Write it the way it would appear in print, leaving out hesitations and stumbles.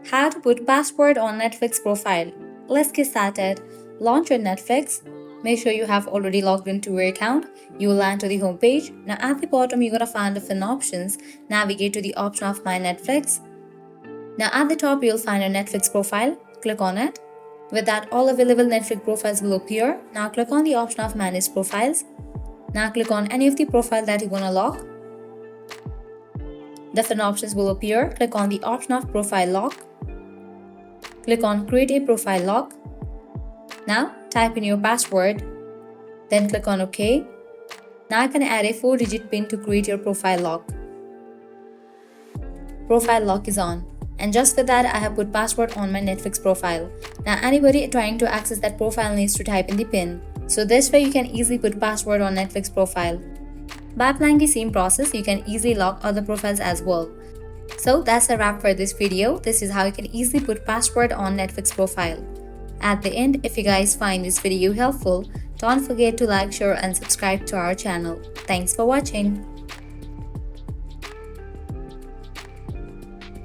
How to put password on Netflix profile. Let's get started. Launch your Netflix. Make sure you have already logged into your account. You will land to the home page. Now at the bottom you're gonna find different options. Navigate to the option of My Netflix. Now at the top you'll find your Netflix profile. Click on it. With that, all available Netflix profiles will appear. Now click on the option of Manage Profiles. Now click on any of the profile that you wanna lock. Different options will appear. Click on the option of Profile Lock. Click on Create a Profile Lock. Now type in your password. Then click on OK. Now I can add a 4-digit PIN to create your profile lock. Profile lock is on. And just for that, I have put password on my Netflix profile. Now anybody trying to access that profile needs to type in the PIN. So this way you can easily put password on Netflix profile. By applying the same process, you can easily lock other profiles as well. So that's a wrap for this video. This is how you can easily put password on Netflix profile. At the end, if you guys find this video helpful, don't forget to like, share and subscribe to our channel. Thanks for watching.